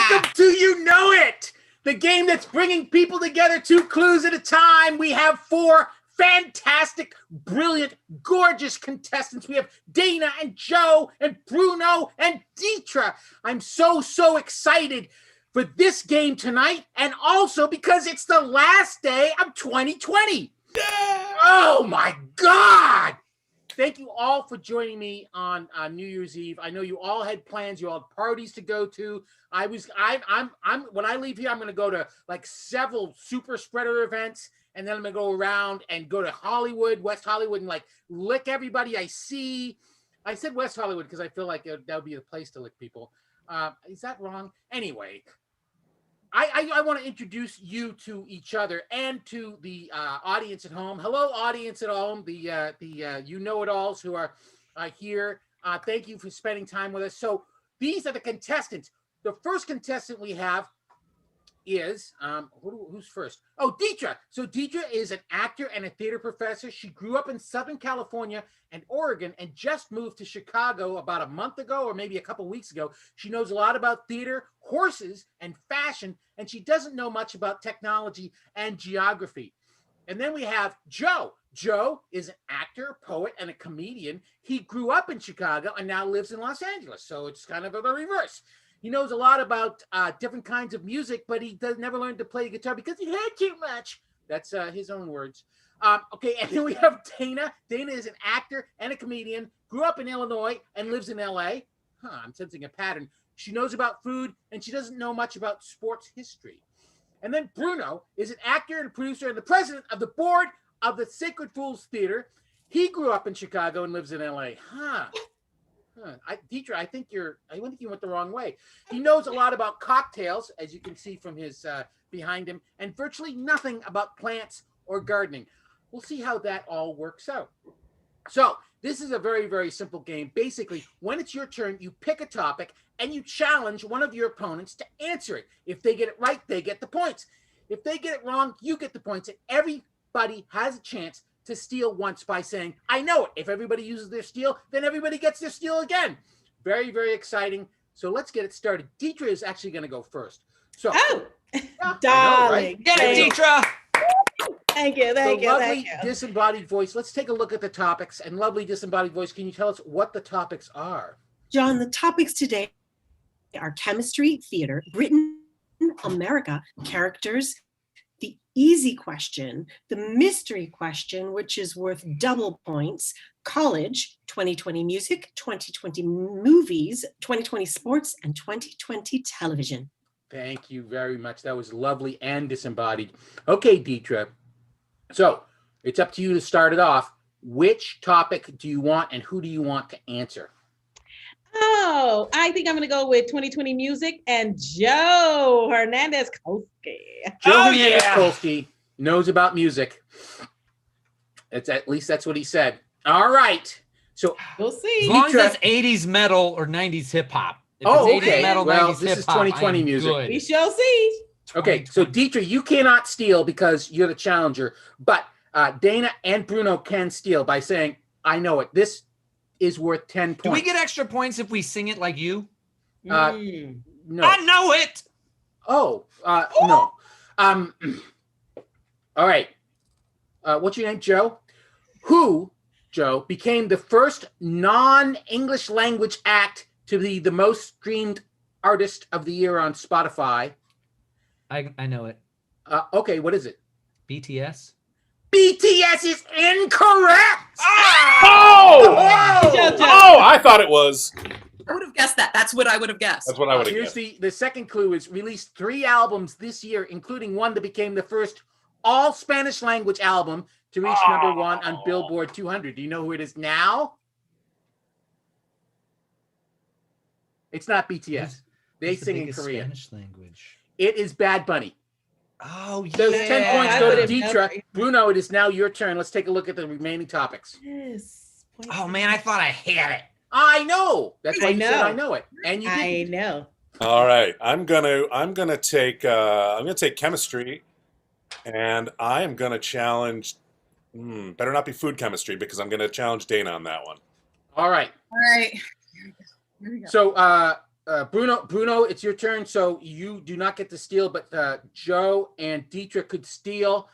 Welcome to You Know It, the game that's bringing people together 2 clues at a time. We have 4 fantastic, brilliant, gorgeous contestants. We have Dana and Joe and Bruno and Deetra. I'm so excited for this game tonight, and also because it's the last day of 2020. Yeah! Oh my God! Thank you all for joining me on New Year's Eve. I know you all had plans. You all had parties to go to. I'm when I leave here, I'm going to go to like several super spreader events, and then I'm going to go around and go to Hollywood, West Hollywood, and like lick everybody I see. I said West Hollywood because I feel like that would be the place to lick people. Is that wrong? Anyway, I want to introduce you to each other and to the audience at home. Hello, audience at home, the you know it alls who are here. Thank you for spending time with us. So these are the contestants. The first contestant we have is who's first? Oh, Deetra. So Deetra is an actor and a theater professor. She grew up in Southern California and Oregon and just moved to Chicago about a month ago or maybe a couple weeks ago. She knows a lot about theater, horses, and fashion, and she doesn't know much about technology and geography. And then we have Joe. Joe is an actor, poet, and a comedian. He grew up in Chicago and now lives in Los Angeles, so it's kind of the reverse. He knows a lot about different kinds of music, but he never learned to play guitar because he heard too much. That's his own words. Okay, and then we have Dana. Dana is an actor and a comedian, grew up in Illinois and lives in LA. I'm sensing a pattern. She knows about food, and she doesn't know much about sports history. And then Bruno is an actor and a producer and the president of the board of the Sacred Fools Theater. He grew up in Chicago and lives in LA. Deetra, I think you went the wrong way. He knows a lot about cocktails, as you can see from his behind him, and virtually nothing about plants or gardening. We'll see how that all works out. So this is a very simple game. Basically, when it's your turn, you pick a topic and you challenge one of your opponents to answer it. If they get it right, they get the points. If they get it wrong, you get the points. And everybody has a chance to steal once by saying, I know it. If everybody uses their steal, then everybody gets their steal again. Very exciting. So let's get it started. Deetra is actually going to go first. So, darling. Right? Get it, Deetra. Thank you. Lovely disembodied voice. Let's take a look at the topics. And lovely disembodied voice, can you tell us what the topics are? John, the topics today are chemistry, theater, Britain, America, characters, the easy question, the mystery question, which is worth double points, college, 2020 music, 2020 movies, 2020 sports, and 2020 television. Thank you very much. That was lovely and disembodied. Okay, Deetra. So it's up to you to start it off. Which topic do you want and who do you want to answer? Oh, I think I'm going to go with 2020 music and Joe Hernandez-Kolsky. Joe Hernandez-Kolsky knows about music. At least that's what he said. All right. So we'll see. As long as that's 80s metal or 90s hip hop. Okay. Metal, well, 90s this is 2020 music. Good. We shall see. Okay, so Deetra, you cannot steal because you're the challenger, but Dana and Bruno can steal by saying, I know it. This is worth 10 points. Do we get extra points if we sing it like you? No. I know it. Oh, no. All right. What's your name, Joe? Who, Joe, became the first non-English language act to be the most streamed artist of the year on Spotify? I know it. Okay, what is it? BTS. BTS is incorrect! Oh! I thought it was. I would have guessed that. That's what I would have guessed. That's what I would have Here's guessed. the second clue is released 3 albums this year, including one that became the first all Spanish language album to reach number 1 on Billboard 200. Do you know who it is now? It's not BTS. They sing in Korean. Spanish language. It is Bad Bunny. Oh, yeah. Those 10 points go to would've Deetra. known. Bruno, it is now your turn. Let's take a look at the remaining topics. Yes. Oh, man, I thought I had it. I know. That's why I you said know. I know it. And you I didn't. know. All right, I'm gonna take chemistry, and I am gonna challenge. Better not be food chemistry because I'm gonna challenge Dana on that one. All right. All right. Here we go. So Bruno, it's your turn. So you do not get to steal, but Joe and Dietrich could steal.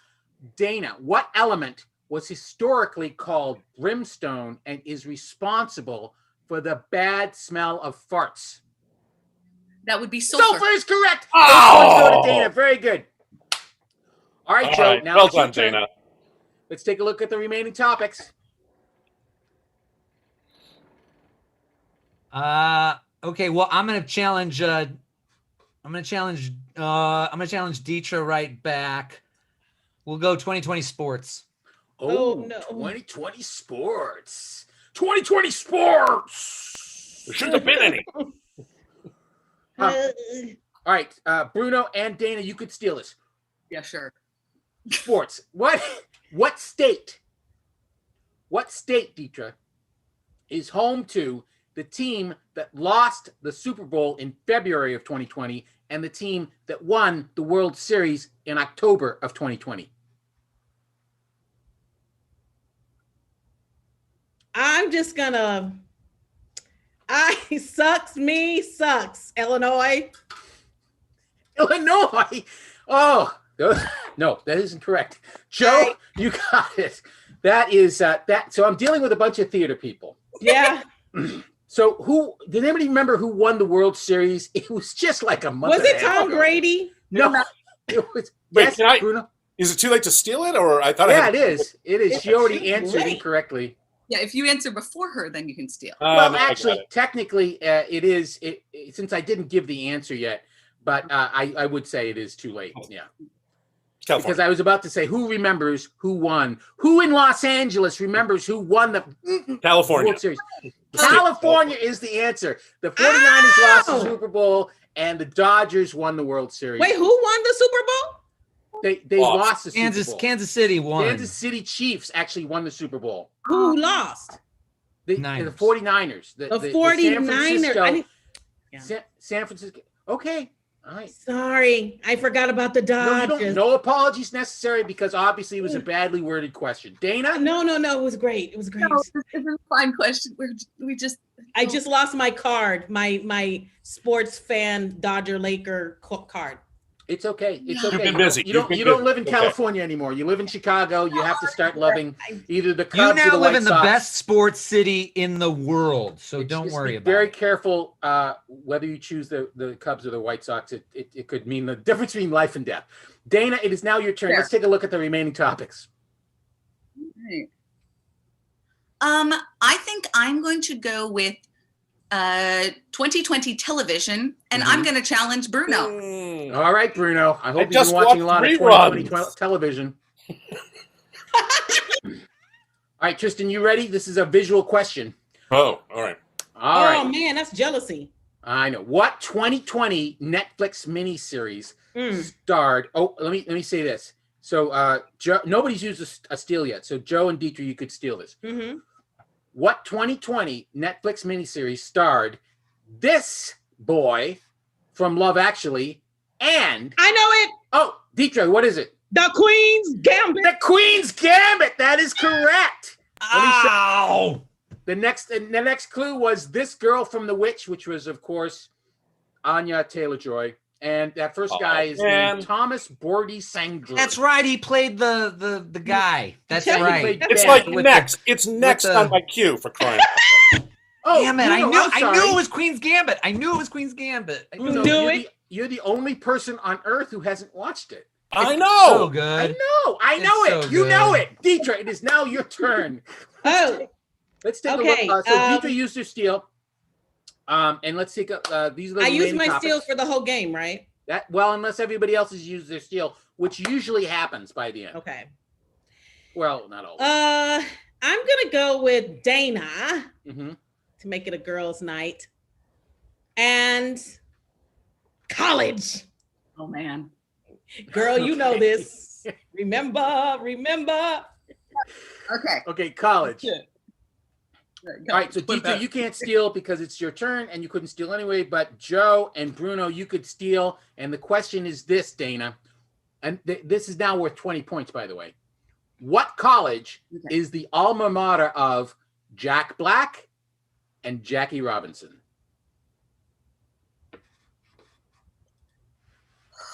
Dana, what element was historically called brimstone and is responsible for the bad smell of farts? That would be sulfur. Sulfur is correct. Oh! Those points go to Dana. Very good. All right, All Joe. right. Now Well it's your done, turn. Dana. Let's take a look at the remaining topics. Okay, well, I'm gonna challenge Dietra right back. We'll go 2020 sports. Oh, no. 2020 sports. 2020 sports. There shouldn't have been any. All right, Bruno and Dana, you could steal this. Yeah, sure. Sports. What state, Dietra, is home to the team that lost the Super Bowl in February of 2020 and the team that won the World Series in October of 2020? I'm just gonna. Sucks. Illinois. Illinois. Oh, no, that isn't correct. Joe, you got it. That is that. So I'm dealing with a bunch of theater people. Yeah. So who did anybody remember who won the World Series? It was just like a month. Was and a it half Tom ago. Brady? No, it was. Wait, Yes, can I- Bruno. Is it too late to steal it, or I thought? Yeah, I it is. It is. It's She already too answered late. incorrectly. Yeah, if you answer before her, then you can steal. Well, no, I got actually, it. technically, it is. Since I didn't give the answer yet, but I would say it is too late. Yeah, because California. I was about to say who remembers who won. Who in Los Angeles remembers who won the California. World Series? California is the answer. The 49ers lost the Super Bowl, and the Dodgers won the World Series. Wait, who won the Super Bowl? They Lost. lost the Super Bowl. Kansas City won. Kansas City Chiefs actually won the Super Bowl. Who lost? The Niners. 49ers. The San 49ers. Francisco- I didn't- Yeah. San Francisco. Okay. All right. Sorry, I forgot about the No, you Dodgers. don't, no apologies necessary because obviously it was a badly worded question. Dana? No, it was great. It was great. No, this is a fine question. We just. I just lost my card, my sports fan Dodger Laker card. It's okay. It's You've okay. been busy. You You've don't, been you don't busy. live in Okay. California anymore. You live in Chicago. You have to start loving either the You Cubs or now the live White in the Sox. best sports city in the world, so It's don't just worry be about very it. careful whether you choose the Cubs or the White Sox. It could mean the difference between life and death. Dana, it is now your turn. Fair. Let's take a look at the remaining topics. Right. I think I'm going to go with 2020 television, and I'm going to challenge Bruno. All right, Bruno. I hope you've just been watching a lot watched of 2020 reruns. television. All right, Tristan, you ready? This is a visual question. Oh, all right. All right. Oh man, that's jealousy. I know. What 2020 Netflix miniseries Mm. starred? Oh, let me say this. So, Joe, nobody's used a steal yet. So, Joe and Dietrich, you could steal this. Mm-hmm. What 2020 Netflix miniseries starred this boy from Love Actually and I know it. Dietrich, what is it? The Queen's Gambit. The Queen's Gambit. That is correct. Ow! The next clue was this girl from The Witch, which was, of course, Anya Taylor-Joy. And that first guy is man. named Thomas Bordy Sangler. That's right. He played the guy. That's He right. played It's Ben like with next. It's next the- on my queue for crying. Oh, Damn it! I Bruno, knew I'm I sorry. knew it was Queen's Gambit. I knew it was Queen's Gambit. I knew Bruno, it. Do you're it. you're the only person on earth who hasn't watched it. I So know. I good. know It's it. so You know good. it. Dietrich, it is now your turn. Oh, Let's take Okay, a look. So um, Dietrich used her steal. And let's take these are the I used remaining my topics. steals for the whole game, right? Well, unless everybody else has used their steal, which usually happens by the end. Okay. Well, not always. I'm gonna go with Dana Mhm. to make it a girls' night, and college. Oh man. Girl, you know Okay. this. Remember. Okay. Okay, college. Good. All right, so Put Dietrich, that- you can't steal because it's your turn, and you couldn't steal anyway. But Joe and Bruno, you could steal. And the question is this, Dana, and this is now worth 20 points, by the way. What college Okay. is the alma mater of Jack Black and Jackie Robinson?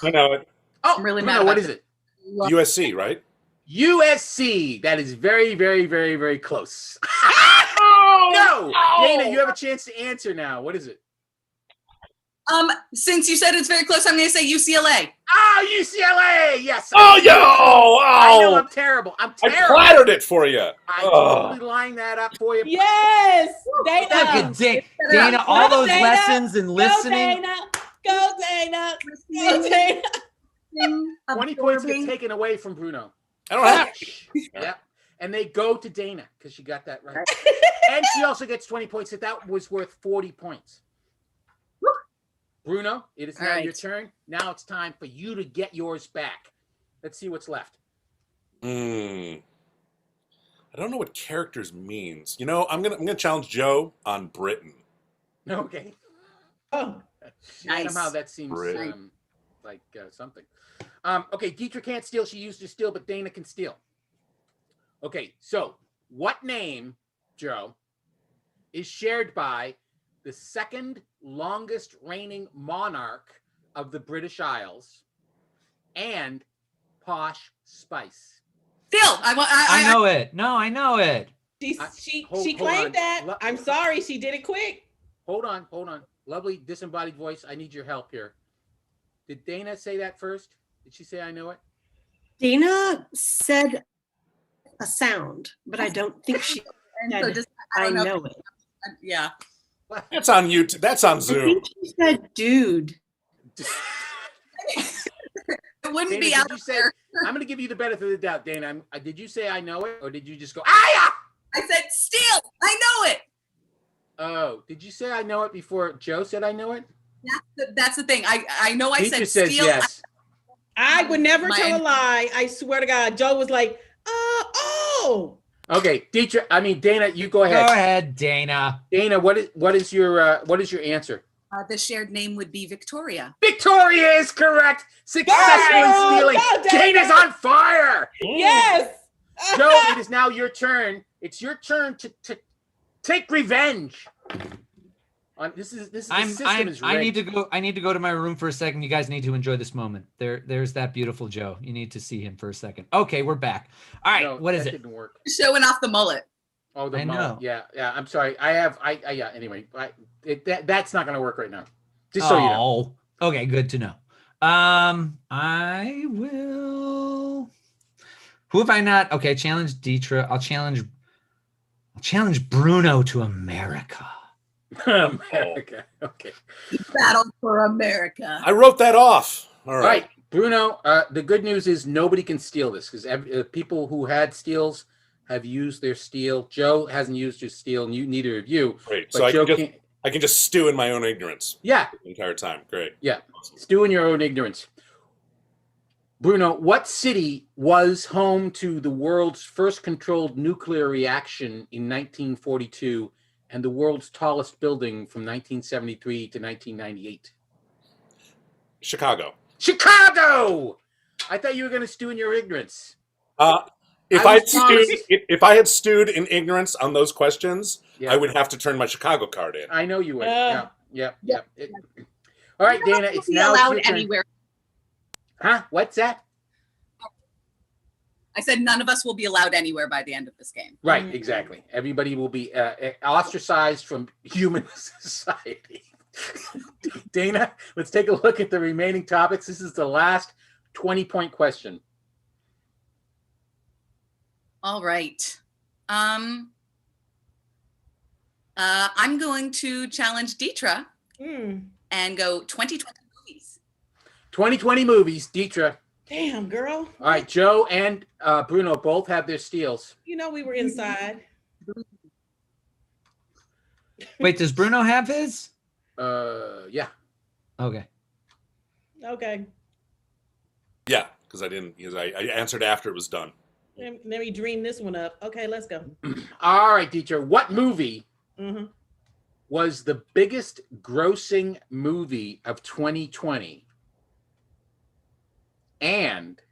I know it. Oh, I'm really Bruno, mad what about is it? USC, right? USC. That is very, very, very, very close. Oh, No, Dana, you have a chance to answer now. What is it? Since you said it's very close, I'm going to say UCLA. Oh, UCLA. Yes. Oh, yo! I know Oh! I'm terrible. I'm I terrible. clattered it for you. I Oh. totally lined that up for you. Yes, Look Dana. at Dana, all Go, those Dana. lessons and Go, listening. Dana. Go, Dana. Go, Dana. 20 points get taken away from Bruno. I don't have. Yeah. And they go to Dana because she got that right. And she also gets 20 points. So that was worth 40 points. Bruno, it is now All your right. turn. Now it's time for you to get yours back. Let's see what's left. I don't know what characters means. You know, I'm gonna challenge Joe on Britain. Okay. Oh, Nice. Somehow that seems Right. like something. Okay, Dietrich can't steal. She used to steal, but Dana can steal. Okay, so what name, Joe, is shared by the second longest reigning monarch of the British Isles and Posh Spice? Phil, I know it. No, I know it. she hold on. claimed that. I'm sorry, she did it quick. Hold on. Lovely disembodied voice. I need your help here. Did Dana say that first? Did she say I know it? Dana said a sound, but I don't think she so said just, I don't know it. Yeah. That's on YouTube. That's on I Zoom. think she said dude. It wouldn't Dana, be did out you of say? there. I'm going to give you the benefit of the doubt, Dana. Did you say I know it, or did you just go ah? I said steal. I know it. Oh, did you say I know it before Joe said I know it? That's the thing. I know I Teacher said says steal. yes. I would never My- tell a lie. I swear to God. Joe was like, oh. Okay, Dana, you go Go ahead. ahead, Dana. Dana, what is your answer? The shared name would be Victoria. Victoria is correct. Successfully Go, stealing. go, Dana. Dana's on fire. Yes. Joe, it is now your turn. It's your turn to take revenge. This is the system is rigged. I need to go to my room for a second. You guys need to enjoy this moment. There's that beautiful Joe. You need to see him for a second. Okay, we're back. All right, No, what is that it? Didn't work. Showing off the mullet. Oh, the I mullet. know. Yeah. I'm sorry. Yeah. Anyway, that's not going to work right now. Just so you know. Oh, okay, good to know. I will. Who have I not? Okay, challenge Dietrich. I'll challenge Bruno to America. America. Okay. Battle for America. I wrote that off. All All right. right, Bruno. The good news is nobody can steal this because people who had steals have used their steal. Joe hasn't used his steal, and neither of you. Great. But So Joe I can't. can just stew in my own ignorance Yeah, the entire time. Great. yeah. Stew in your own ignorance. Bruno, what city was home to the world's first controlled nuclear reaction in 1942 and the world's tallest building from 1973 to 1998? Chicago. Chicago! I thought you were going to stew in your ignorance. If I I, was promised- if I had stewed in ignorance on those questions, Yeah. I would have to turn my Chicago card in. I know you would. Yeah. Yeah. All right, Dana, it's Be now allowed your turn. anywhere. Huh? What's that? I said none of us will be allowed anywhere by the end of this game. Right, exactly. Everybody will be ostracized from human society. Dana, let's take a look at the remaining topics. This is the last 20-point question. All right. I'm going to challenge Dietrich and go 2020 movies. 2020 movies, Dietrich. Damn, girl. All right, Joe and Bruno both have their steals. You know we were inside. Wait, does Bruno have his? Yeah. Okay. Okay. Yeah, because I answered after it was done. Let me dream this one up. Okay, let's go. All right, Dietrich. What movie Mm-hmm. was the biggest grossing movie of 2020 and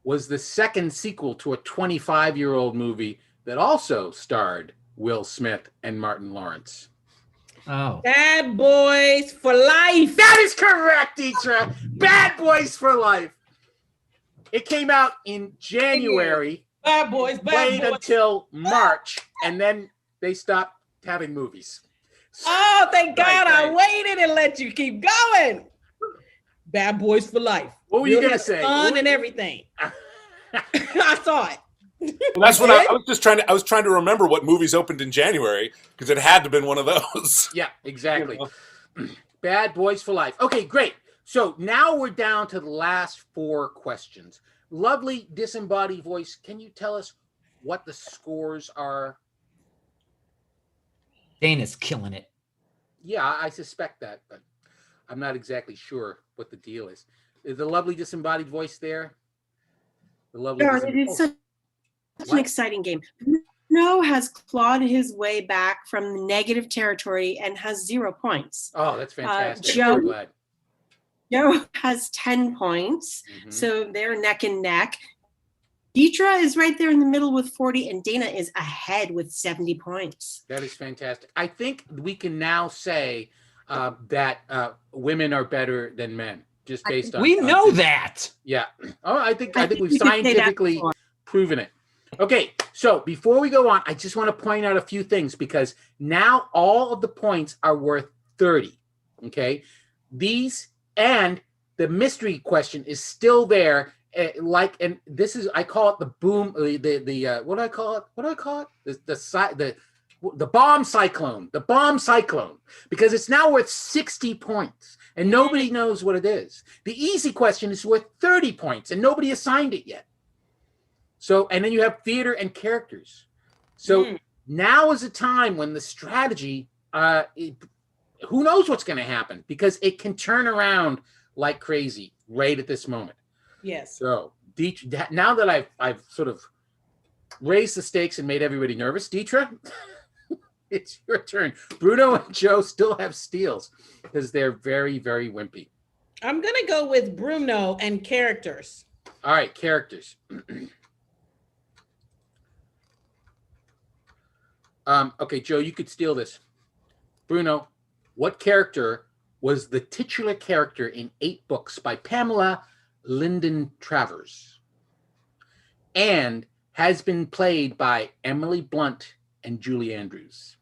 was the second sequel to a 25-year-old movie that also starred Will Smith and Martin Lawrence? Oh. Bad Boys for Life. That is correct, Deetra. Bad Boys for Life. It came out in January, Bad Boys, played Bad Boys. until March, and then they stopped having movies. Oh, thank God I right. waited and let you keep going. Bad Boys for Life. What were you Really gonna had say? Fun and everything. I saw it. Well, that's what I was just trying to. I was trying to remember what movies opened in January because it had to have been one of those. Yeah, exactly. You know? Bad Boys for Life. Okay, great. So now we're down to the last 4 questions. Lovely disembodied voice. Can you tell us what the scores are? Dana's killing it. Yeah, I suspect that, but I'm not exactly sure what the deal is. Is the lovely disembodied voice there? The lovely. Darn, it is such an exciting game. Bruno has clawed his way back from negative territory and has 0 points. Oh, that's fantastic. Joe- I'm glad. Joe has 10 points, Mhm. so they're neck and neck. Deetra is right there in the middle with 40, and Dana is ahead with 70 points. That is fantastic. I think we can now say that women are better than men, just based on. We know that. Yeah. Oh, I think I we've think we could say that scientifically before. proven it. Okay, so before we go on, I just want to point out a few things because now all of the points are worth 30. Okay, these and the mystery question is still there. And this is, I call it the boom. The what do I call it? What do I call it? The bomb cyclone. The bomb cyclone, because it's now worth 60 points and nobody knows what it is. The easy question is worth 30 points and nobody assigned it yet. So, and then you have theater and characters. So now is a time when the strategy, who knows what's going to happen, because it can turn around like crazy right at this moment. Yes. So, now that I've sort of raised the stakes and made everybody nervous, Deetra, it's your turn. Bruno and Joe still have steals because they're very, very wimpy. I'm going to go with Bruno and characters. All right, characters. Okay, Joe, you could steal this. Bruno, what character was the titular character in 8 books by Pamela Lyndon Travers and has been played by Emily Blunt and Julie Andrews?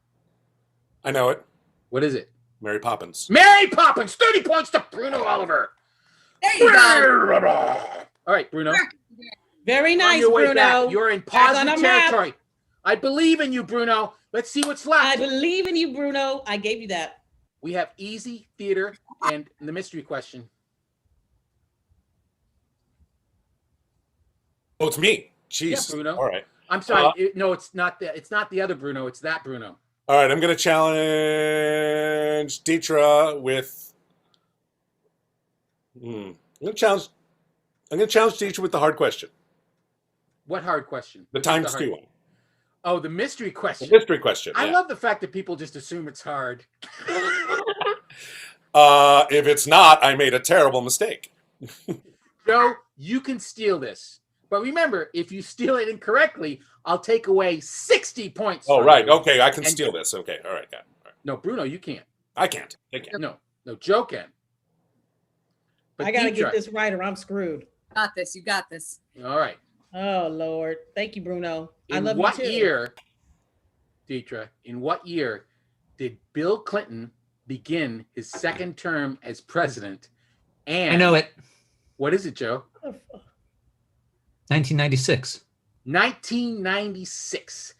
I know it. What is it? Mary Poppins. Mary Poppins. 30 points to Bruno Oliver. There you go. All right, Bruno. Very On nice, your way Bruno. back. You're in Back on positive the map. territory. I believe in you, Bruno. Let's see what's I left. believe in you, Bruno. I gave you that. We have easy, theater, and the mystery question. Oh, it's me. Jeez. Yeah, Bruno. All right. I'm sorry. No, it's not the. It's not the other Bruno. It's that Bruno. All right. I'm going to challenge Deetra with. I'm going to challenge Deetra with the hard question. What hard question? The What's times hard- 2 one. Oh, the mystery The question. mystery question. I yeah. love the fact that people just assume it's hard. If it's not, I made a terrible mistake. Joe, you can steal this. But remember, if you steal it incorrectly, I'll take away 60 points. Oh, from right. you. Okay. I can And- steal this. Okay. All right. Got it. All right. No, Bruno, you can't. I can't. I can't. No, Joe can. But I got to Deetra- get this right or I'm screwed. Got this. You got this. All right. Oh, Lord. Thank you, Bruno. I In love what you too. year, Deetra, in what year did Bill Clinton begin his second term as president? And I know it. What is it, Joe? 1996. 1996.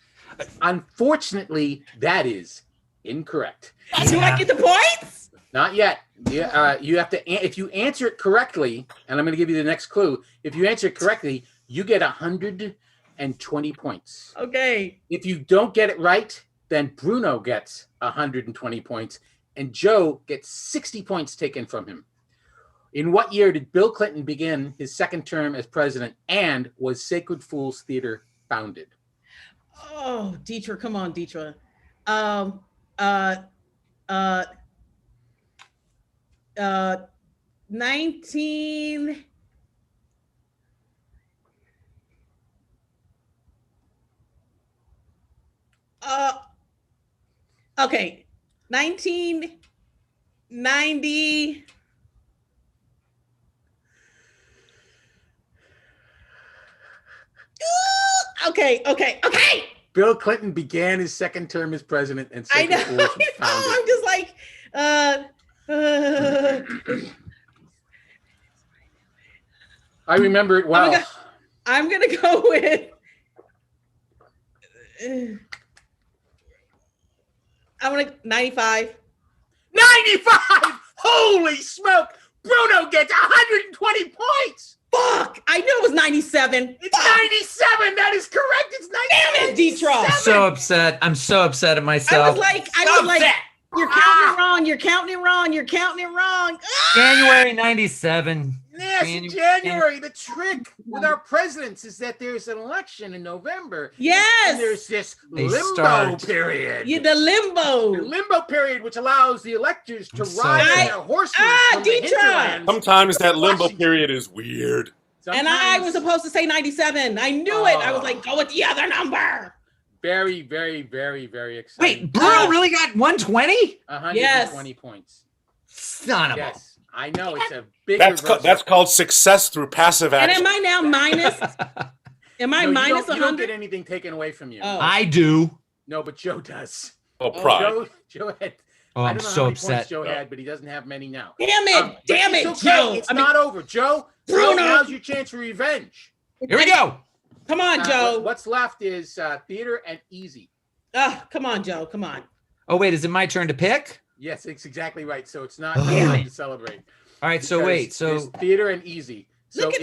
Unfortunately, that is incorrect. Do I get the points? Not yet. You have to. If you answer it correctly, and I'm going to give you the next clue. If you answer it correctly, you get 120 points. Okay. If you don't get it right, then Bruno gets 120 points, and Joe gets 60 points taken from him. In what year did Bill Clinton begin his second term as president, and was Sacred Fools Theater founded? Oh, Deetra, come on, Deetra. 19. Okay. 1990. Okay. Bill Clinton began his second term as president, and I know. Sacred Force was founded. I'm just like, I remember it well. I'm gonna go with. I'm gonna 95. 95! Holy smoke! Bruno gets 120 points! Fuck! I knew it was 97. It's 97! That is correct! It's 97! Damn it, Deetra! I'm so upset. I'm so upset at I myself. was like, Upset. you're counting it wrong. You're counting it wrong. You're counting it wrong. January 97. Yes, January. The trick with our presidents is that there's an election in November. And Yes. there's this They limbo start. period. Yeah, the The limbo. limbo period, which allows the electors to I'm so ride upset. their horses from Deetra. the hinterlands. Sometimes that limbo Washington. period is weird. And I was supposed to say 97. I knew it. I was Oh. like, go with the other number. very, very, very, very exciting. Wait, Bruno really got 120? 120 points. Son of a. Yes, I know it's a big. That's called success through passive And action. am I now minus? Am I No, minus you don't 100? get anything taken away from you. Oh. I do. No, but Joe does. Oh, pride. Joe had. Oh, I I'm don't know so how many points upset. Joe had, but he doesn't have many now. Damn it. But Damn it's it, okay. Joe. It's I mean, not over, Joe. Bruno. Now's your chance for revenge. Here we go. come on, Joe. What's left is theater and easy. Come on, Joe. Come on. Oh, wait, is it my turn to pick? Yes, it's exactly right. So it's not Damn time it. to celebrate. All right, so Because wait, so there's theater and easy. So Look at-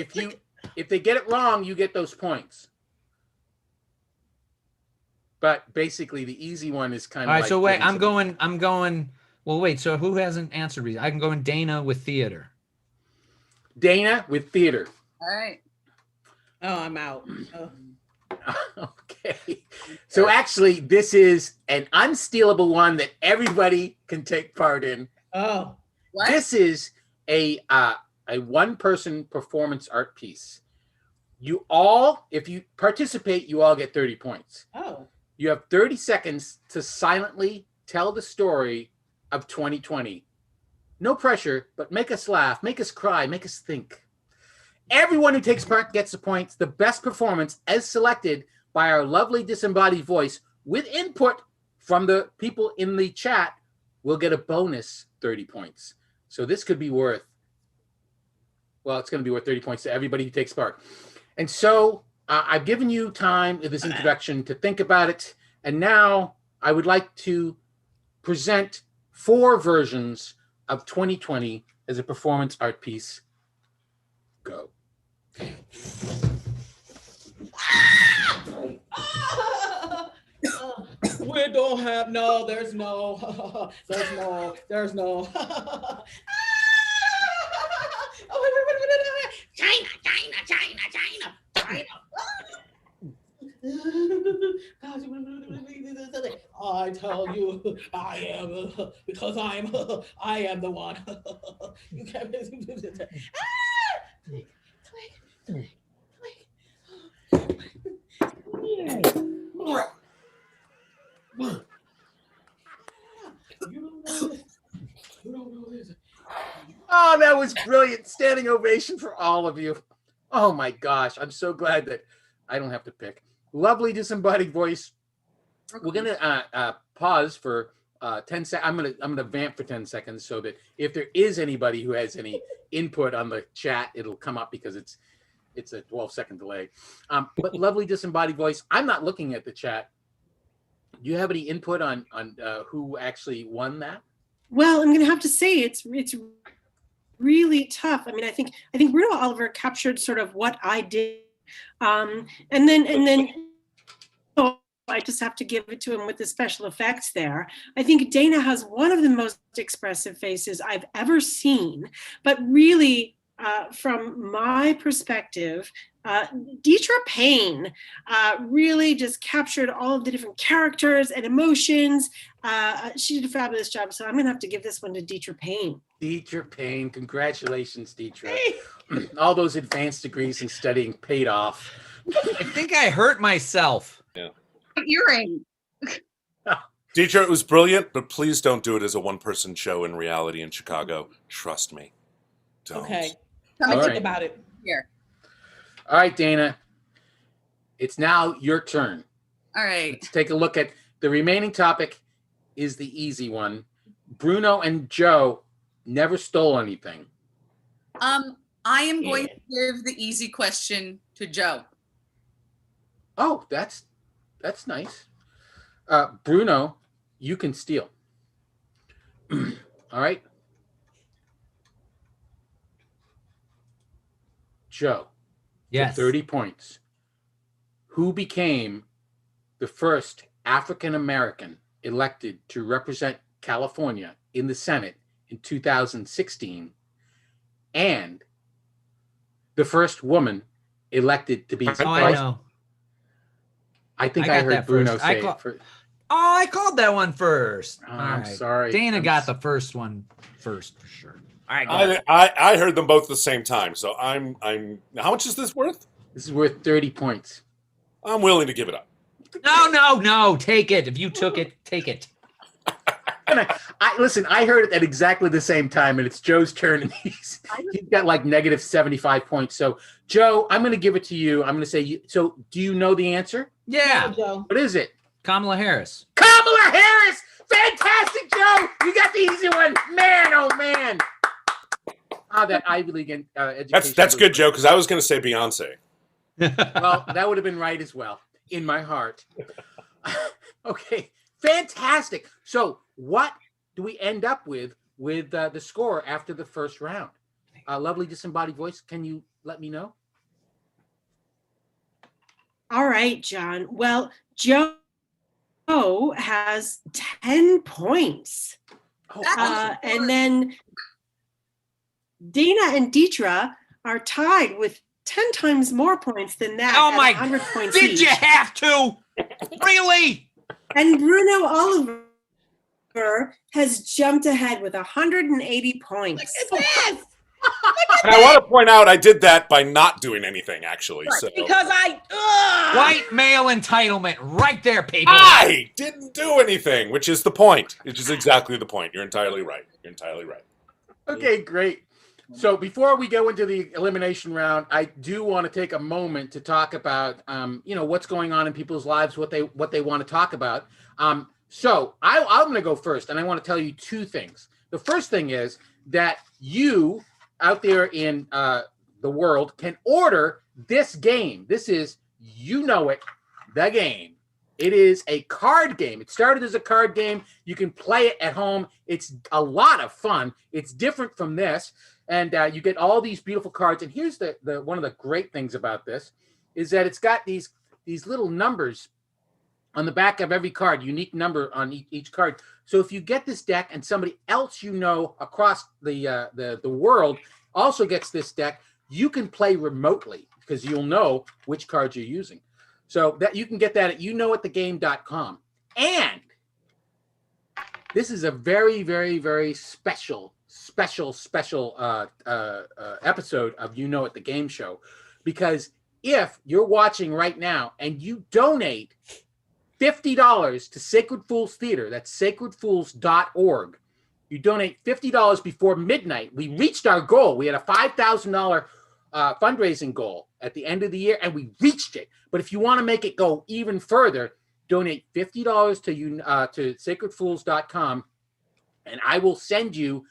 if they get it wrong, you get those points. But basically, the easy one is kind of. all right, like so wait, giving I'm some- going. Well, wait, so who hasn't answered me? I can go in Dana with theater. Dana with theater. All right. Oh, I'm out. Oh. Okay. So actually, this is an unstealable one that everybody can take part in. Oh. What? This is a one-person performance art piece. You all, if you participate, you all get 30 points. Oh. You have 30 seconds to silently tell the story of 2020. No pressure, but make us laugh, make us cry, make us think. Everyone who takes part gets the points. The best performance, as selected by our lovely disembodied voice, with input from the people in the chat, will get a bonus 30 points. So this could be worth, well, it's going to be worth 30 points to everybody who takes part. And so I've given you time in this introduction to think about it. And now I would like to present 4 versions of 2020 as a performance art piece. Go. We don't have there's no there's no China. I tell you, I am because I am the one. You can't. Oh, that was brilliant. Standing ovation for all of you. Oh my gosh. I'm so glad that I don't have to pick. Lovely disembodied voice. We're gonna pause for 10 seconds. I'm gonna vamp for 10 seconds so that if there is anybody who has any input on the chat, it'll come up because it's a 12-second delay. But lovely disembodied voice. I'm not looking at the chat. Do you have any input on who actually won that? Well, I'm going to have to say it's really tough. I mean, I think Bruno Oliver captured sort of what I did, and then oh, I just have to give it to him with the special effects there. I think Dana has one of the most expressive faces I've ever seen, but really, from my perspective, Deetra Payne really just captured all of the different characters and emotions. She did a fabulous job, so I'm going to have to give this one to Deetra Payne. Deetra Payne, congratulations, Deetra. All those advanced degrees in studying paid off. I think I hurt myself. Earring. Deidre, it was brilliant, but please don't do it as a one-person show in reality in Chicago. Trust me. Don't. Okay. Come I'll and think take about it. here. All right, Dana. It's now your turn. All right. Let's take a look at the remaining topic. Is the easy one. Bruno and Joe never stole anything. I am going to give the easy question to Joe. Oh, that's nice. Bruno, you can steal. All right. Joe, Yes. 30 points. Who became the first African American elected to represent California in the Senate in 2016, and the first woman elected to be Oh, I know. I think I I got heard that Bruno first. say it first. Oh, I called that one first. Oh, All I'm right. sorry. Dana I'm got the first one first for sure. All right, go ahead. I heard them both at the same time, so I'm. How much is this worth? This is worth 30 points. I'm willing to give it up. No. Take it. If you took it, take it. And listen, I heard it at exactly the same time, and it's Joe's turn, and he's got like negative 75 points. So, Joe, I'm going to give it to you. I'm going to say, so do you know the answer? Yeah. Joe. What is it? Kamala Harris. Kamala Harris! Fantastic, Joe! You got the easy one. Man, oh man. That Ivy League education. That's good, Joe, because I was going to say Beyonce. Well, that would have been right as well, in my heart. Okay, fantastic. So, what do we end up with the score after the first round? Lovely disembodied voice, can you let me know? All right, John. Well, Joe has 10 points. Oh, awesome. And then Dana and Deidre are tied with 10 times more points than that. Oh at my! 100 points Did each. you have to? Really? And Bruno Oliver has jumped ahead with 180 points. Look at this. And I want to point out I did that by not doing anything, actually. So Because White male entitlement, right there, people. I didn't do anything, which is the point. Which is exactly the point. You're entirely right. You're entirely right. Okay, great. So before we go into the elimination round, I do want to take a moment to talk about, what's going on in people's lives, what they want to talk about. So I'm going to go first, and I want to tell you two things. The first thing is that you out there in the world can order this game. This is You Know It, the game. It is a card game. It started as a card game. You can play it at home. It's a lot of fun. It's different from this. And you get all these beautiful cards. And here's the one of the great things about this is that it's got these little numbers on the back of every card, unique number on each card. So if you get this deck and somebody else across the world also gets this deck, you can play remotely because you'll know which cards you're using. So that you can get that at youknowitthegame.com. And this is a very, very, very special episode of You Know It, the Game Show, because if you're watching right now and you donate $50 to Sacred Fools Theater, that's sacredfools.org, you donate $50 before midnight. We reached our goal. We had a $5,000 fundraising goal at the end of the year, and we reached it. But if you want to make it go even further, donate $50 to sacredfools.com, and I will send you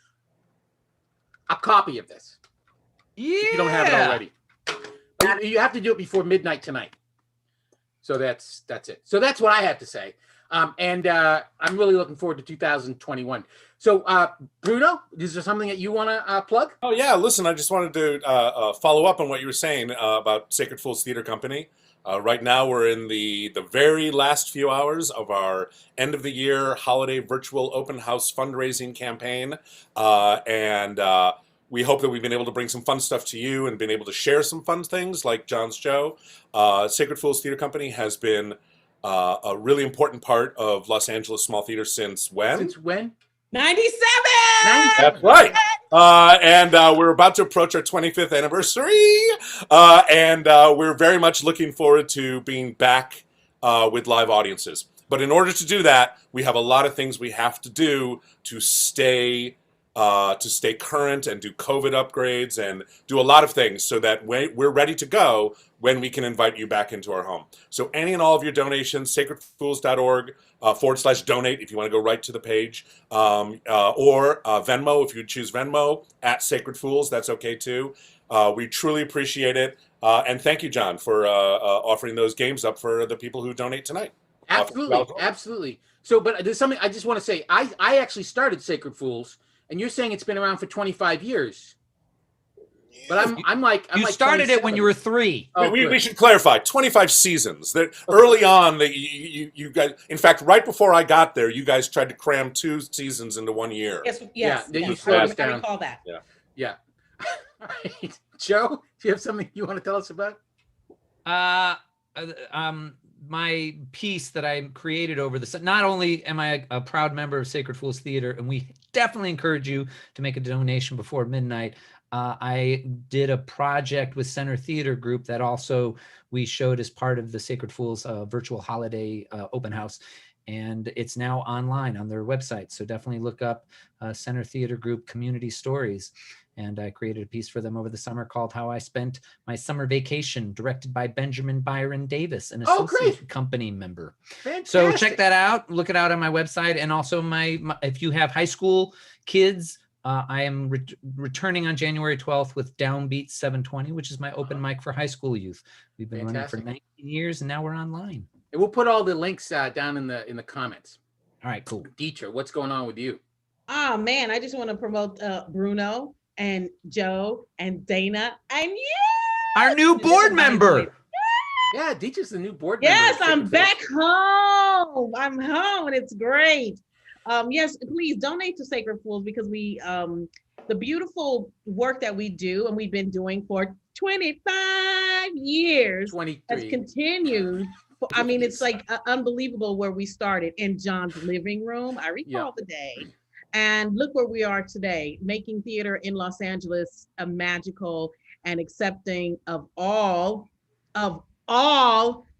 a copy of this. Yeah. If you don't have it already. But you have to do it before midnight tonight. So that's it. So that's what I have to say. And I'm really looking forward to 2021. So, Bruno, is there something that you want to plug? Oh, yeah. Listen, I just wanted to follow up on what you were saying about Sacred Fools Theater Company. Right now, we're in the very last few hours of our end of the year holiday virtual open house fundraising campaign. And we hope that we've been able to bring some fun stuff to you and been able to share some fun things like John's show. Sacred Fools Theater Company has been a really important part of Los Angeles Small Theater since when? Since when? 97. That's right. And we're about to approach our 25th anniversary. And we're very much looking forward to being back with live audiences. But in order to do that, we have a lot of things we have to do to stay current and do COVID upgrades and do a lot of things so that we're ready to go when we can invite you back into our home. So any and all of your donations, sacredfools.org /donate if you want to go right to the page, or Venmo if you choose Venmo at Sacred Fools, that's okay too. We truly appreciate it. And thank you, John, for offering those games up for the people who donate tonight. Absolutely, absolutely. So, but there's something I just want to say. I actually started Sacred Fools, and you're saying it's been around for 25 years. But I'm like You started it when you were 3. Oh, we should clarify 25 seasons. That early on, you guys. In fact, right before I got there, you guys tried to cram 2 seasons into 1 year. Yes. You slowed us I down. recall that. Yeah. All right. Joe, do you have something you want to tell us about? My piece that I created over the not only am I a proud member of Sacred Fools Theater, and we definitely encourage you to make a donation before midnight. I did a project with Center Theater Group that also we showed as part of the Sacred Fools virtual holiday open house. And it's now online on their website. So definitely look up Center Theater Group Community Stories. And I created a piece for them over the summer called How I Spent My Summer Vacation, directed by Benjamin Byron Davis, an associate company member. Fantastic. So check that out. Look it out on my website. And also my if you have high school kids, I am returning on January 12th with Downbeat 720, which is my open mic for high school youth. We've been running for 19 years, and now we're online. And we'll put all the links down in the comments. All right, cool. Dietra, what's going on with you? Oh man, I just want to promote Bruno and Joe and Dana and you. Our new board member. Yeah, Dietra's the new board member. Yes, I'm back home. I'm home and it's great. Yes, please donate to Sacred Fools because we the beautiful work that we do and we've been doing for 25 years 23 has continued. I mean, it's like unbelievable where we started in John's living room. I recall the day. And look where we are today, making theater in Los Angeles a magical and accepting of all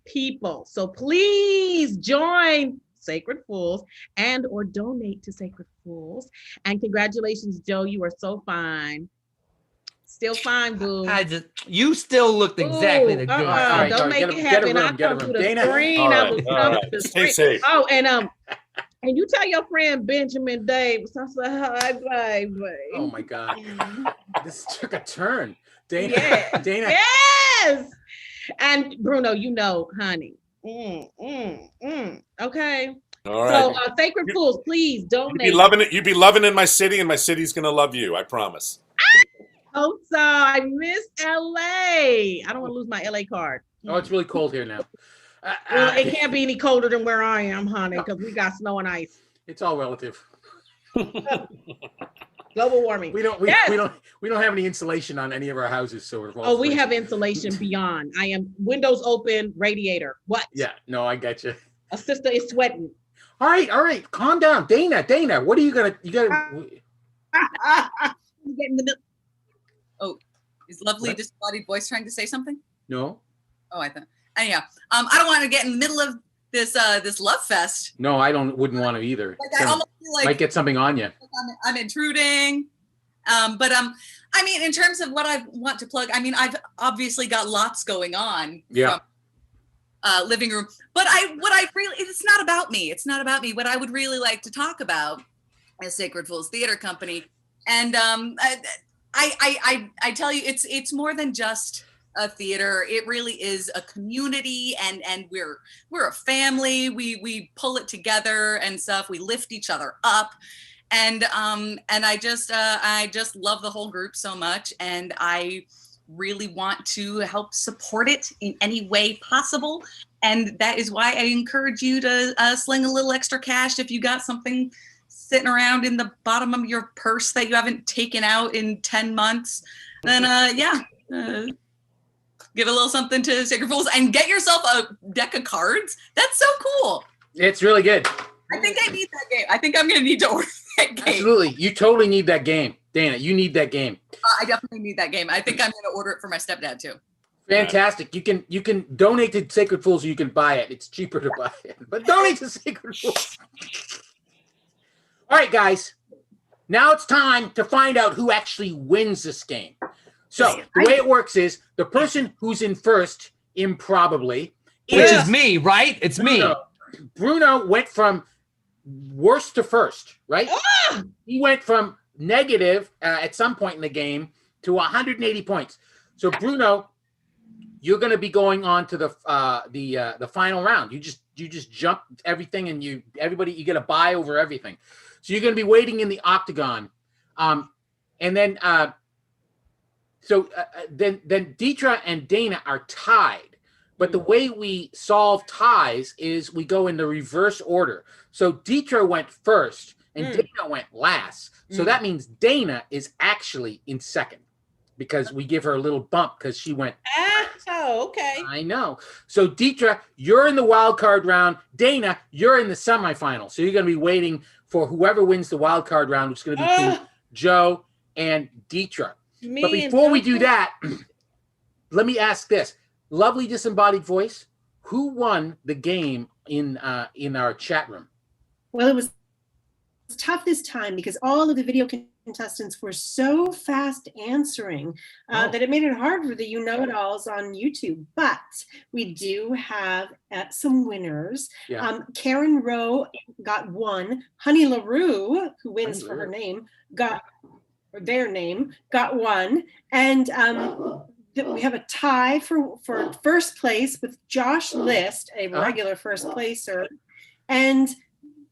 people. So please join Sacred Fools and or donate to Sacred Fools. And congratulations, Joe, you are so fine. Still fine, boo. You still looked exactly the good. Right, don't make it happen. I'll come to the screen. I will come to the screen. Stay safe. Oh, and you tell your friend Benjamin Davis, I said, hi, baby. Oh my God. This took a turn. Dana. Yeah. Dana. Yes. And Bruno, you know, honey. Okay. All right. So Sacred Fools, please donate. You'd be loving in my city, and my city's gonna love you. I promise. Hope so. I miss LA. I don't want to lose my LA card. Oh, it's really cold here now. Well, it can't be any colder than where I am, honey, because we got snow and ice. It's all relative. Global warming. We don't have any insulation on any of our houses, so we're all Oh, we freezing. have insulation beyond. I am windows open, radiator. What? Yeah, no, I got you. A sister is sweating. All right, calm down, Dana. What are you gotta? Getting the Oh, is lovely disembodied voice trying to say something? No, Oh, I thought. Anyhow, I don't want to get in the middle of this love fest. no, wouldn't want to either. Like I almost feel like Might get something on you. I'm intruding. But I mean, in terms of what I want to plug, I mean, I've obviously got lots going on. Yeah. From, living room, but it's not about me. It's not about me. What I would really like to talk about is Sacred Fools Theater Company, and I tell you, it's more than just a theater. It really is a community, and we're a family. We pull it together and stuff. We lift each other up, and I just love the whole group so much, and I really want to help support it in any way possible. And that is why I encourage you to sling a little extra cash if you got something sitting around in the bottom of your purse that you haven't taken out in 10 months. Then give a little something to Sacred Fools and get yourself a deck of cards. That's so cool. It's really good. I think I need that game. I think I'm going to need to order that game. Absolutely, you totally need that game, Dana. You need that game. I definitely need that game. I think I'm going to order it for my stepdad too. Fantastic. You can donate to Sacred Fools or you can buy it. It's cheaper to buy it. But donate to Sacred Fools. All right, guys. Now it's time to find out who actually wins this game. So the way it works is the person who's in first, improbably, Which is me, right? It's me. Bruno went from worst to first, right? He went from negative at some point in the game to 180 points. So Bruno, you're going to be going on to the final round. You just jump everything, and you get a bye over everything. So you're going to be waiting in the octagon, and then then Deetra and Dana are tied. But the way we solve ties is we go in the reverse order. So Deetra went first, and Dana went last. So that means Dana is actually in second, because we give her a little bump because she went. Oh, okay. I know. So Deetra, you're in the wild card round. Dana, you're in the semifinal. So you're going to be waiting for whoever wins the wild card round, which is going to be between Joe and Deetra. But before we do that, let me ask this. Lovely disembodied voice, who won the game in our chat room? Well, it was tough this time because all of the video contestants were so fast answering that it made it hard for the you-know-it-alls on YouTube. But we do have some winners. Yeah. Karen Rowe got one. Honey LaRue, who wins for her name, got one. And we have a tie for first place with Josh List, a regular first placer, and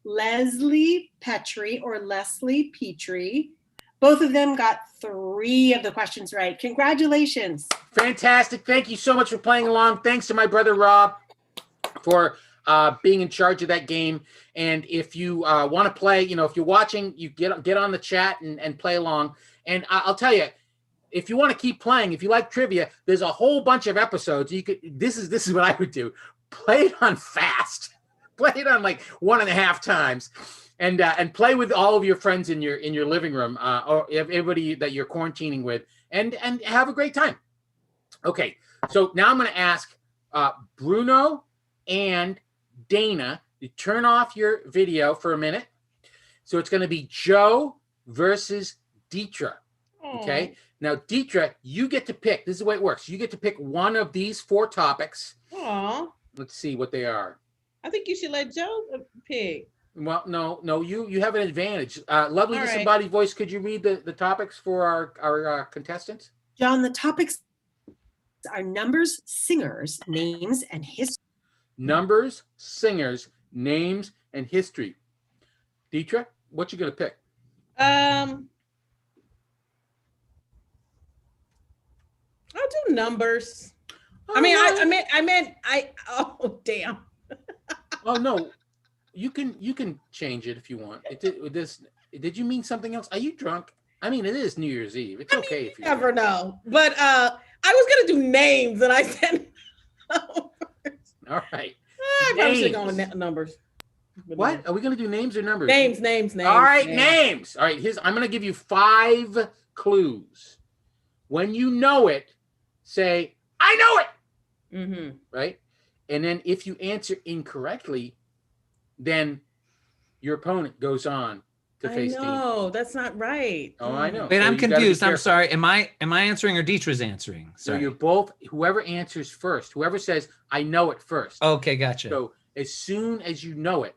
Leslie Petrie or Leslie Petrie. Both of them got 3 of the questions right. Congratulations. Fantastic. Thank you so much for playing along. Thanks to my brother Rob for being in charge of that game. And if you want to play, if you're watching, you get on the chat and play along. And I'll tell you, if you want to keep playing, if you like trivia, there's a whole bunch of episodes. This is what I would do. Play it on fast. Play it on like 1.5 times, and play with all of your friends in your living room, or everybody that you're quarantining with, and have a great time. Okay, so now I'm going to ask Bruno and Dana to turn off your video for a minute. So it's going to be Joe versus Deetra. Okay. Now, Deetra, you get to pick. This is the way it works. You get to pick one of these 4 topics. Let's see what they are. I think you should let Joe pick. Well, no, you have an advantage. Lovely All right. disembodied voice. Could you read the topics for our contestants? John, the topics are numbers, singers, names, and history. Numbers, singers, names, and history. Deetra, what you gonna pick? I'll do numbers. Oh, Oh, damn. Oh no, you can change it if you want. Did you mean something else? Are you drunk? I mean, it is New Year's Eve. It's okay if you never know. But I was gonna do names, and I said all right. I probably should have gone with numbers. What are we gonna do? Names or numbers? Names. All right, names. All right. I'm gonna give you 5 clues. When you know it, say I know it. Mm-hmm. Right. And then if you answer incorrectly, then your opponent goes on to face Dean. No, that's not right. Oh, I know. Wait, So I'm you gotta be confused. I'm careful. sorry. Am I answering or Deetra's answering? So Sorry. you're both, whoever answers first, whoever says, I know it first. Okay, gotcha. So as soon as you know it,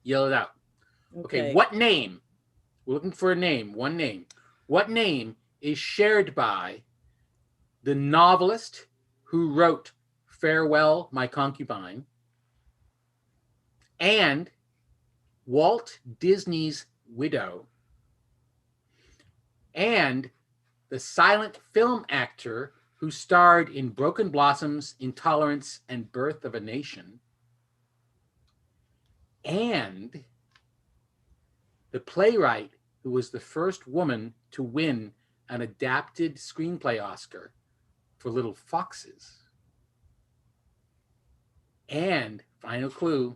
yell it out. Okay. What name? We're looking for a name, one name. What name is shared by the novelist who wrote Farewell, My Concubine, and Walt Disney's widow, and the silent film actor who starred in Broken Blossoms, Intolerance, and Birth of a Nation, and the playwright who was the first woman to win an adapted screenplay Oscar for Little Foxes. And final clue,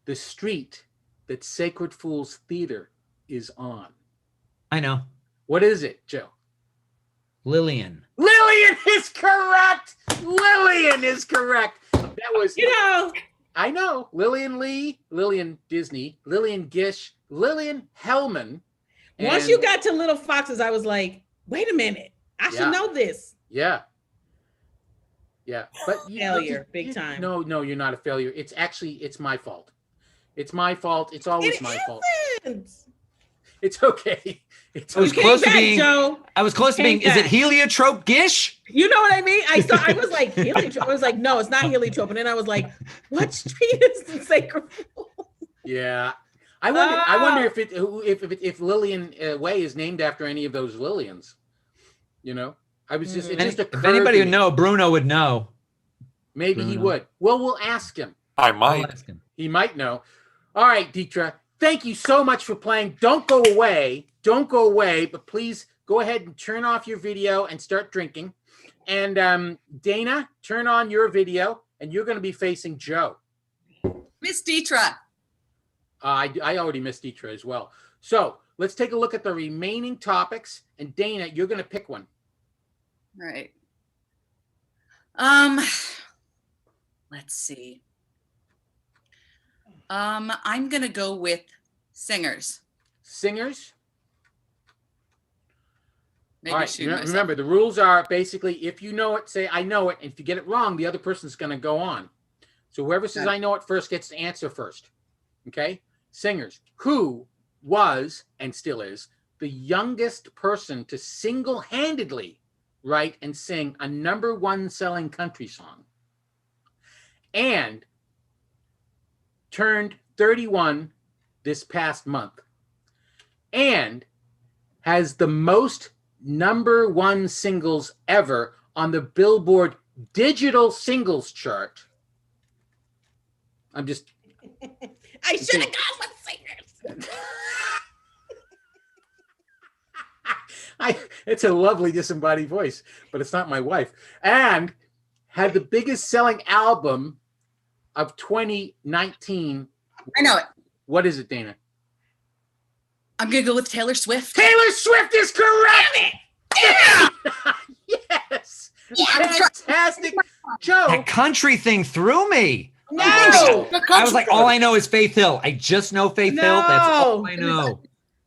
the street that Sacred Fools Theater is on. I know. What is it, Joe? Lillian. Lillian is correct. Lillian is correct. That was, I know. Lillian Lee, Lillian Disney, Lillian Gish, Lillian Hellman. Once and- you got to Little Foxes, I was like, wait a minute, I should know this. Yeah. Yeah. But Failure, big time. No, you're not a failure. It's my fault. It's my fault. It's always It my fault. isn't. It's okay. It's I was okay. close to Back, being. Joe. I was close to being. Came Is it back. heliotrope gish? You know what I mean? I was like, heliotrope. I was like, no, it's not heliotrope. And then I was like, what street is the Sacred Fools? Yeah. I wonder if Lillian Way is named after any of those Lillians. You know, I was just, it just If occurred anybody to would me. know, Bruno would know. Maybe he Bruno. would. Well, we'll ask him. I I'll might. ask him. He might know. All right, Dietra, thank you so much for playing. Don't go away. Don't go away, but please go ahead and turn off your video and start drinking. And Dana, turn on your video, and you're going to be facing Joe. Miss Dietra. I already missed Dietra as well. So let's take a look at the remaining topics. And Dana, you're going to pick one. Right. Let's see. I'm gonna go with singers. Singers. Maybe All right. shooting myself. Remember, the rules are basically if you know it, say I know it. And if you get it wrong, the other person's going to go on. So whoever says Got it. I know it first gets to answer first. Okay. Singers. Who was and still is the youngest person to single-handedly write and sing a #1 selling country song and turned 31 this past month and has the most #1 singles ever on the Billboard digital singles chart? I'm just I should have gone with singers. It's a lovely disembodied voice, but it's not my wife. And had the biggest selling album of 2019. I know it. What is it, Dana? I'm gonna go with Taylor Swift. Taylor Swift is correct. Yeah! Yes. Yeah, that's right. Fantastic. Joe. That country thing threw me. No. I was like, all I know is Faith Hill. I just know Faith Hill. That's all No. I know.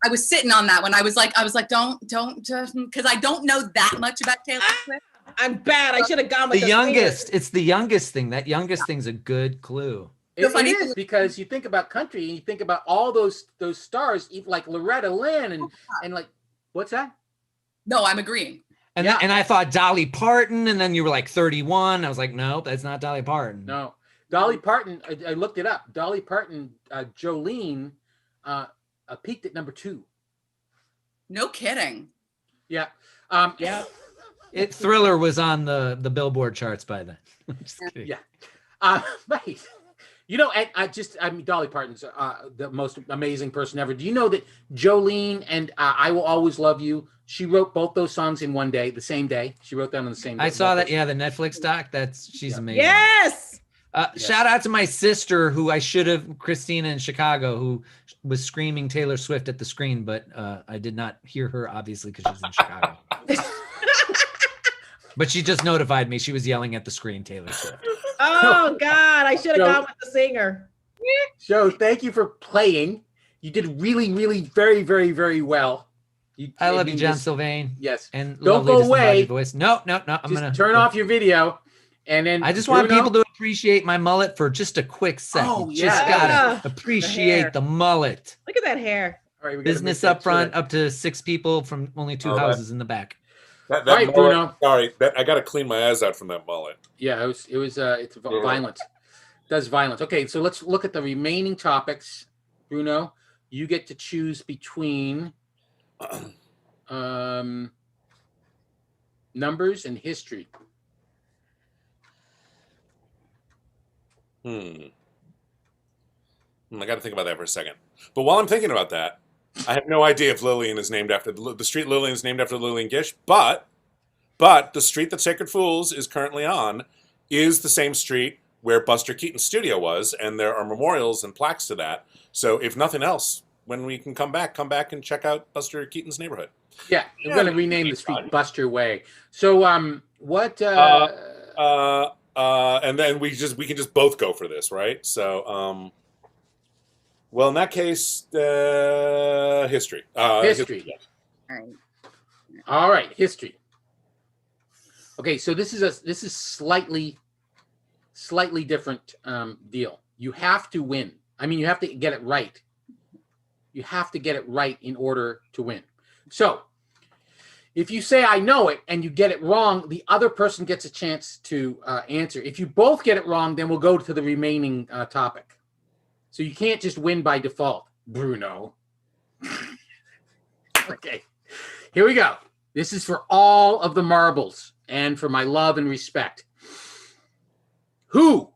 I was sitting on that one. I was like, don't, because I don't know that much about Taylor Swift. I'm bad. I should have gone with The the youngest. singers. It's the youngest thing. That youngest thing's a good clue. It funny is because you think about country and you think about all those stars, even like Loretta Lynn and like what's that? No, I'm agreeing. And Yeah. and I thought Dolly Parton, and then you were like 31. I was like, nope, that's not Dolly Parton. No, Dolly Parton. I looked it up. Dolly Parton, Jolene, peaked at #2. No kidding. Yeah. Yeah. Thriller was on the Billboard charts by then. Just kidding. Yeah. Right. You know, I mean, Dolly Parton's the most amazing person ever. Do you know that Jolene and I Will Always Love You, she wrote both those songs in one day, the same day. She wrote them on the same day. I saw that. Yeah, the Netflix doc. She's amazing. Yes. Shout out to my sister, who I should have, Christina in Chicago, who was screaming Taylor Swift at the screen, but I did not hear her, obviously, because she's in Chicago. But she just notified me. She was yelling at the screen, Taylor Swift. Oh God, I should have gone with the singer. Joe, thank you for playing. You did really, really, very, very, very well. I love you, John just- Sylvain. Yes. And Don't lovely go disembodied away. voice. No. I'm Just gonna turn off your video, and then I just want Bruno- people to appreciate my mullet for just a quick second. Oh, Just yeah. gotta The appreciate hair. the mullet. Look at that hair. All right, we gotta Business make that up front, sure up to 6 people from only 2 Oh, that- houses in the back. That All right, mullet- Bruno. Sorry, I got to clean my eyes out from that mullet. Yeah, it's Yeah. violent. Does violence. Okay, so let's look at the remaining topics. Bruno, you get to choose between numbers and history. I got to think about that for a second. But while I'm thinking about that, I have no idea if Lillian is named after the street Lillian is named after Lillian Gish, but the street that Sacred Fools is currently on is the same street where Buster Keaton's studio was, and there are memorials and plaques to that. So if nothing else, when we can come back and check out Buster Keaton's neighborhood. Yeah, we're Yeah, going to but rename it's the street fun. Buster Way. So, what? And then we can just both go for this, right? So, well, in that case, history. History. Yeah. All right. All right, history. Okay, so this is slightly different deal. You have to win. I mean, you have to get it right. You have to get it right in order to win. So, if you say I know it and you get it wrong, the other person gets a chance to answer. If you both get it wrong, then we'll go to the remaining topic. So you can't just win by default, Bruno. Okay, here we go. This is for all of the marbles and for my love and respect. Who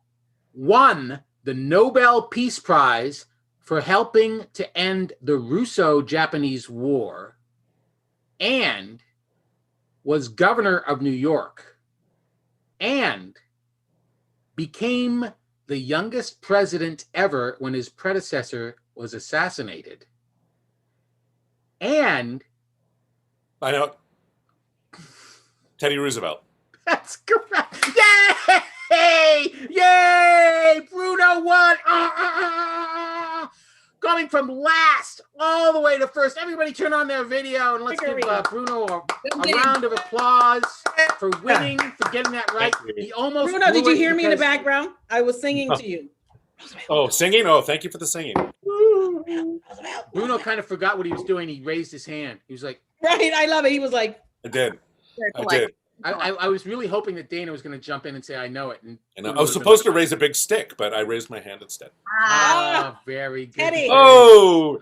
won the Nobel Peace Prize for helping to end the Russo-Japanese War and was governor of New York and became the youngest president ever when his predecessor was assassinated? And I know. Teddy Roosevelt. that's correct. Yay! Yay! Bruno won. Coming from last all the way to first. Everybody turn on their video and let's give Bruno a round of applause for winning, for getting that right. He almost Bruno, did blew you it hear me in the because- background? I was singing to you. Oh, singing? Oh, thank you for the singing. Bruno kind of forgot what he was doing. He raised his hand. He was like, Right, I love it. He was like, I did. Very I polite. did. I was really hoping that Dana was going to jump in and say, I know it. And And I was supposed to raise a big stick, but I raised my hand instead. Ah, very good. Teddy. Oh,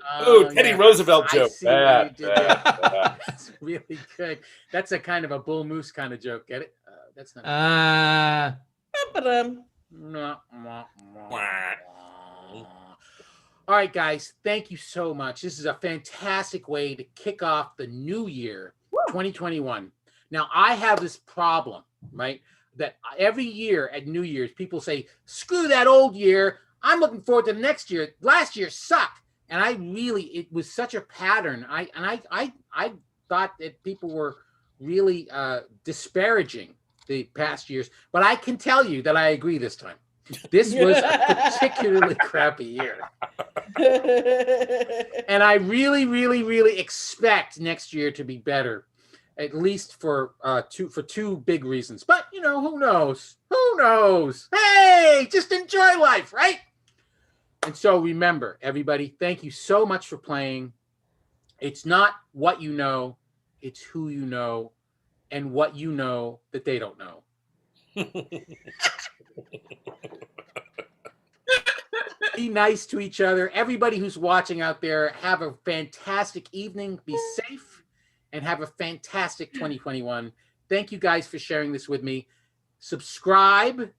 Teddy yeah. Roosevelt I joke. see what you Bad, did bad, there. bad. That's really good. That's a kind of a bull moose kind of joke. Get it? That's not. "Ba-ba-dum." No. All right, guys. Thank you so much. This is a fantastic way to kick off the new year, 2021. Now, I have this problem, right? That every year at New Year's, people say, screw that old year. I'm looking forward to the next year. Last year sucked. And it was such a pattern. I thought that people were really disparaging the past years. But I can tell you that I agree this time. This was a particularly crappy year. And I really, really, really expect next year to be better. At least for two big reasons. But, who knows? Who knows? Hey, just enjoy life, right? And so remember, everybody, thank you so much for playing. It's not what you know, it's who you know and what you know that they don't know. Be nice to each other. Everybody who's watching out there, have a fantastic evening. Be safe. And have a fantastic 2021. Thank you guys for sharing this with me. Subscribe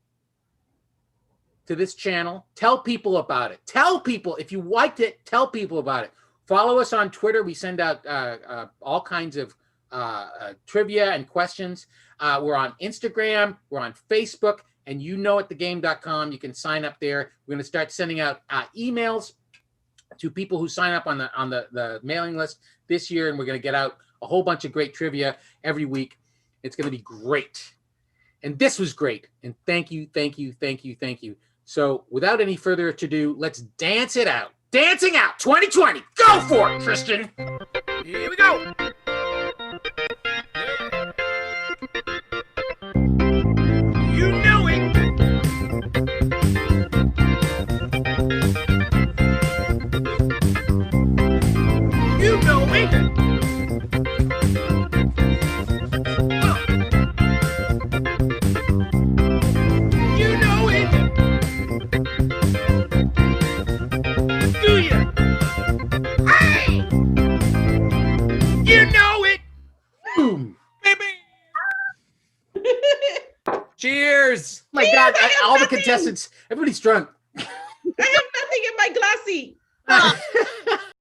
to this channel. Tell people about it. Tell people, if you liked it, tell people about it. Follow us on Twitter. We send out all kinds of trivia and questions. We're on Instagram. We're on Facebook. And thegame.com. You can sign up there. We're going to start sending out emails to people who sign up on the mailing list this year. And we're going to get out a whole bunch of great trivia every week. It's going to be great. And this was great. And thank you, thank you, thank you, thank you. So without any further ado, let's dance it out. Dancing out 2020. Go for it, Tristan. Here we go. You know it. You know it. You know it. Do you? Hey! You know it. Boom. Baby. Cheers. Oh my God, all the contestants, everybody's drunk. I have nothing in my glassy.